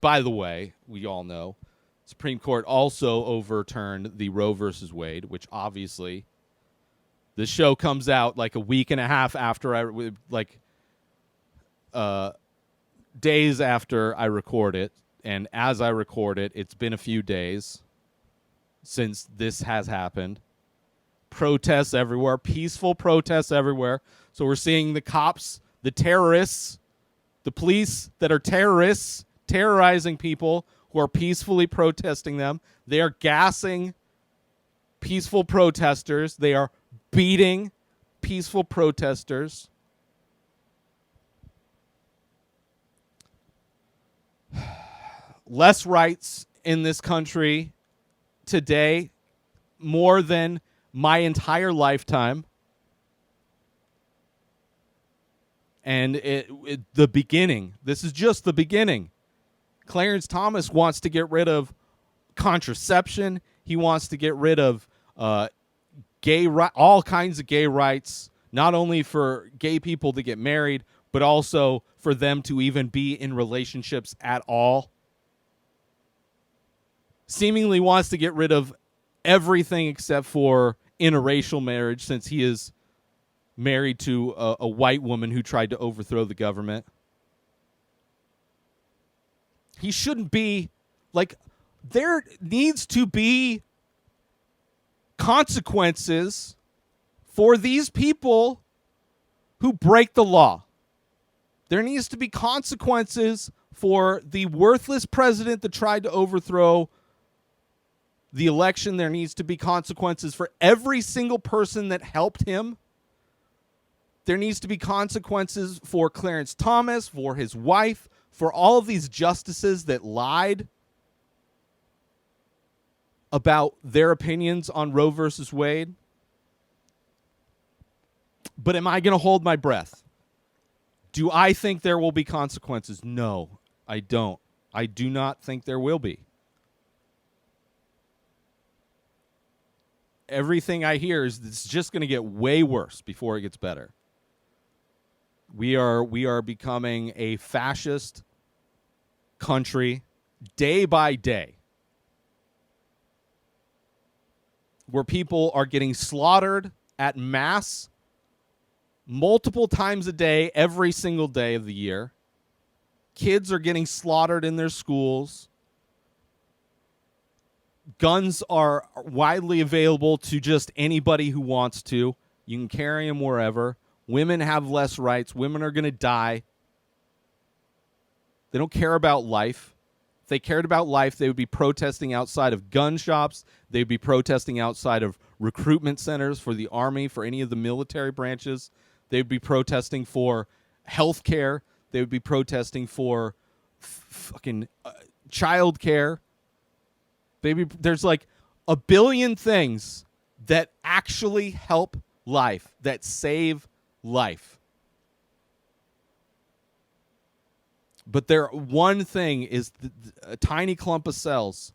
By the way, we all know, Supreme Court also overturned the Roe versus Wade, which obviously the show comes out like a week and a half after days after I record it. And as I record it, it's been a few days since this has happened. Protests everywhere, peaceful protests everywhere. So we're seeing the cops, the terrorists, the police that are terrorists, terrorizing people who are peacefully protesting them. They are gassing peaceful protesters. They are beating peaceful protesters. Less rights in this country today, more than my entire lifetime. And the beginning. This is just the beginning. Clarence Thomas wants to get rid of contraception. He wants to get rid of all kinds of gay rights, not only for gay people to get married, but also for them to even be in relationships at all. Seemingly wants to get rid of everything except for interracial marriage, since he is married to a white woman who tried to overthrow the government. He shouldn't be, like, there needs to be consequences for these people who break the law. There needs to be consequences for the worthless president that tried to overthrow the election. There needs to be consequences for every single person that helped him. There needs to be consequences for Clarence Thomas, for his wife, for all of these justices that lied about their opinions on Roe versus Wade. But am I going to hold my breath? Do I think there will be consequences? No, I don't. I do not think there will be. Everything I hear is it's just going to get way worse before it gets better. We are becoming a fascist country day by day, where people are getting slaughtered at mass multiple times a day, every single day of the year. Kids are getting slaughtered in their schools. Guns are widely available to just anybody who wants to. You can carry them wherever. Women have less rights. Women are going to die. They don't care about life. If they cared about life, they would be protesting outside of gun shops. They would be protesting outside of recruitment centers for the army, for any of the military branches. They would be protesting for health care. They would be protesting for fucking child care. There's like a billion things that actually help life, that save life. But one thing is a tiny clump of cells.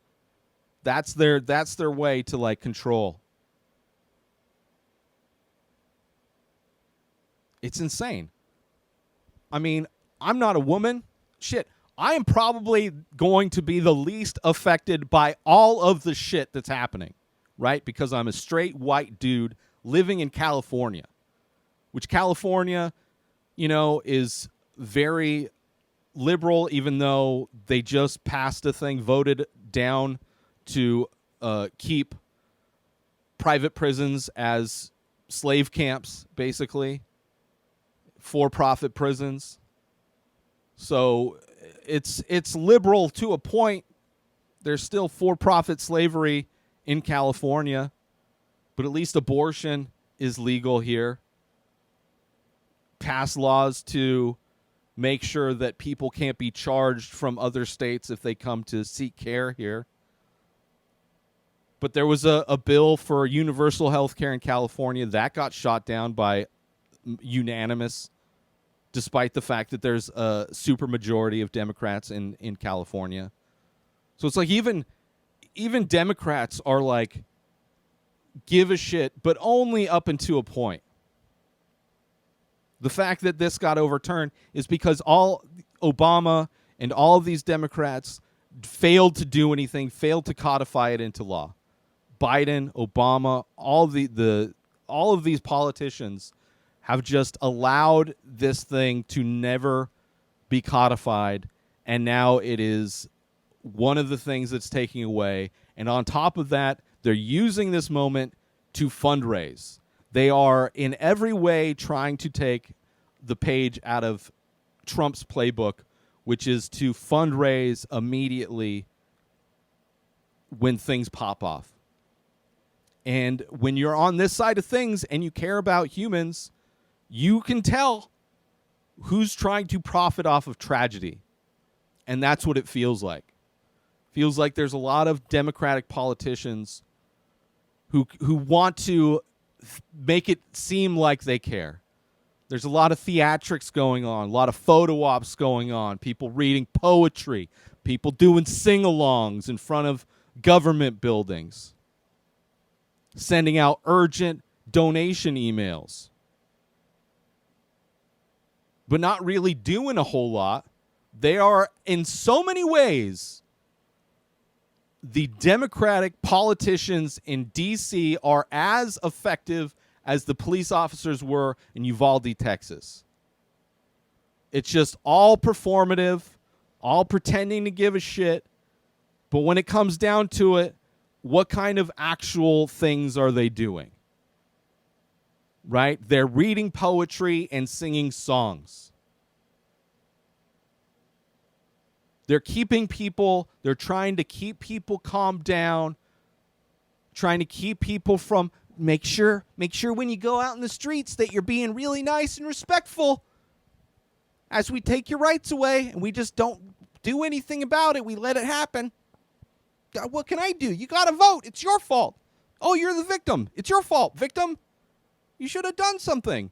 That's their way to like control. It's insane. I mean, I'm not a woman. Shit. I am probably going to be the least affected by all of the shit that's happening, right? Because I'm a straight white dude living in California, which California, is very liberal, even though they just passed a thing, voted down to keep private prisons as slave camps, basically, for-profit prisons. So it's liberal to a point. There's still for-profit slavery in California, but at least abortion is legal here. Pass laws to make sure that people can't be charged from other states if they come to seek care here. But there was a bill for universal health care in California that got shot down by unanimous, despite the fact that there's a supermajority of Democrats in California. So it's like even Democrats are like, give a shit, but only up until a point. The fact that this got overturned is because all Obama And all of these Democrats failed to do anything, failed to codify it into law. Biden, Obama, all of these politicians have just allowed this thing to never be codified, and now it is one of the things that's taking away. And on top of that, they're using this moment to fundraise. They are in every way trying to take the page out of Trump's playbook, which is to fundraise immediately when things pop off. And when you're on this side of things and you care about humans, you can tell who's trying to profit off of tragedy. And that's what it feels like. Feels like there's a lot of Democratic politicians who want to make it seem like they care. There's a lot of theatrics going on, a lot of photo ops going on, people reading poetry, people doing sing-alongs in front of government buildings, sending out urgent donation emails, but not really doing a whole lot. They are, in so many ways, the Democratic politicians in D.C. are as effective as the police officers were in Uvalde, Texas. It's just all performative, all pretending to give a shit. But when it comes down to it, what kind of actual things are they doing? Right? They're reading poetry and singing songs. They're trying to keep people calmed down, trying to keep people from, make sure when you go out in the streets that you're being really nice and respectful as we take your rights away and we just don't do anything about it. We let it happen. God, what can I do? You got to vote. It's your fault. Oh, you're the victim. It's your fault, victim. You should have done something.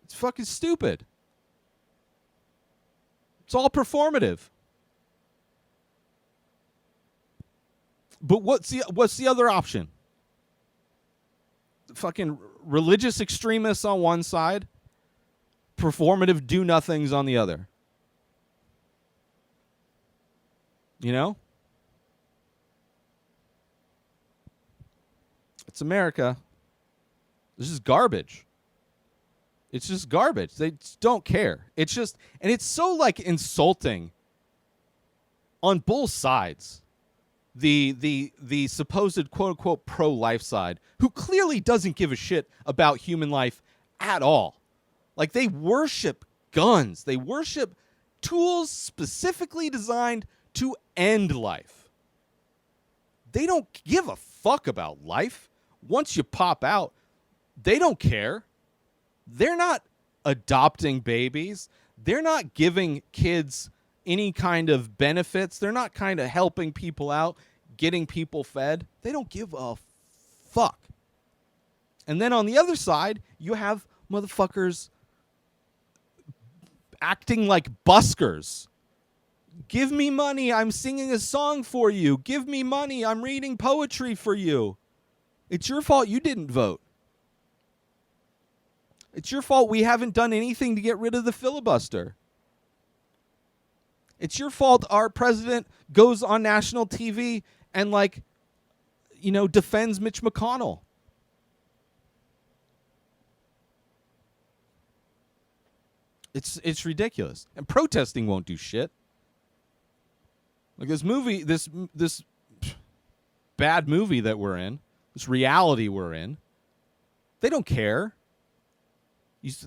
It's fucking stupid. It's all performative. But what's the other option? Fucking religious extremists on one side, performative do-nothings on the other. You know? It's America. This is garbage. It's just garbage. They just don't care. It's just, and it's so like insulting on both sides. The supposed quote unquote pro-life side, who clearly doesn't give a shit about human life at all. Like, they worship guns. They worship tools specifically designed to end life. They don't give a fuck about life. Once you pop out, they don't care. They're not adopting babies. They're not giving kids any kind of benefits. They're not kind of helping people out, getting people fed. They don't give a fuck. And then on the other side, you have motherfuckers acting like buskers. Give me money. I'm singing a song for you. Give me money. I'm reading poetry for you. It's your fault you didn't vote. It's your fault we haven't done anything to get rid of the filibuster. It's your fault our president goes on national TV and, like, you know, defends Mitch McConnell. It's ridiculous. And protesting won't do shit. Like, this movie, this bad movie that we're in, this reality we're in, they don't care.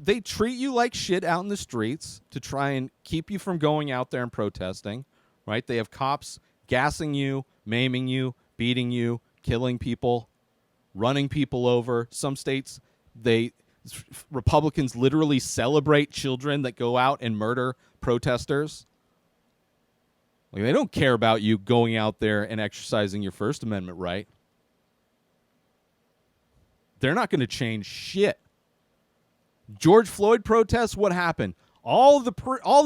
They treat you like shit out in the streets to try and keep you from going out there and protesting, right? They have cops gassing you, maiming you, beating you, killing people, running people over. Some states, Republicans literally celebrate children that go out and murder protesters. Like, they don't care about you going out there and exercising your First Amendment right. They're not going to change shit. George Floyd protests, what happened? All the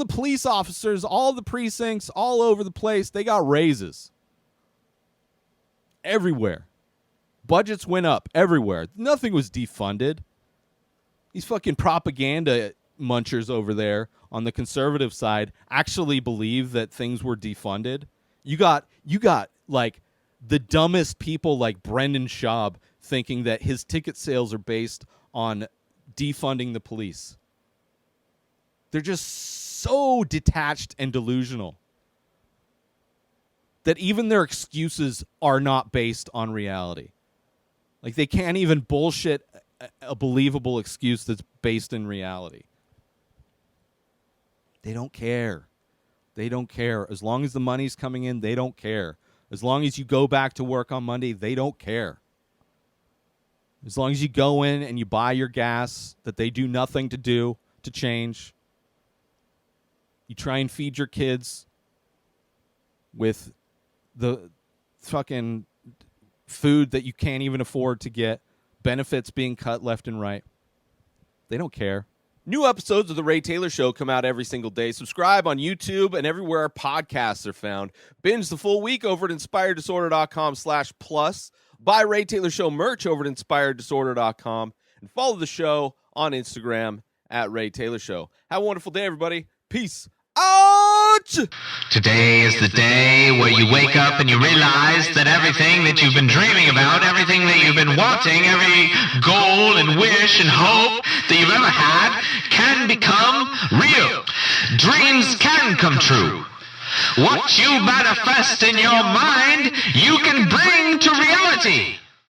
police officers, all the precincts, all over the place, they got raises. Everywhere. Budgets went up everywhere. Nothing was defunded. These fucking propaganda munchers over there on the conservative side actually believe that things were defunded. You got like the dumbest people like Brendan Schaub thinking that his ticket sales are based on defunding the police. They're just so detached and delusional that even their excuses are not based on reality. Like, they can't even bullshit a believable excuse that's based in reality. They don't care. They don't care. As long as the money's coming in, they don't care. As long as you go back to work on Monday, they don't care. As long as you go in and you buy your gas that they do nothing to do to change. You try and feed your kids with the fucking food that you can't even afford to get. Benefits being cut left and right. They don't care. New episodes of The Ray Taylor Show come out every single day. Subscribe on YouTube and everywhere our podcasts are found. Binge the full week over at inspireddisorder.com/plus. Buy Ray Taylor Show merch over at inspireddisorder.com. And follow the show on Instagram at Ray Taylor Show. Have a wonderful day, everybody. Peace out! Today is the day where you wake up and you realize that everything that you've been dreaming about, everything that you've been wanting, every goal and wish and hope that you've ever had can become real. Dreams can come true. What you manifest in your mind, you can bring to reality.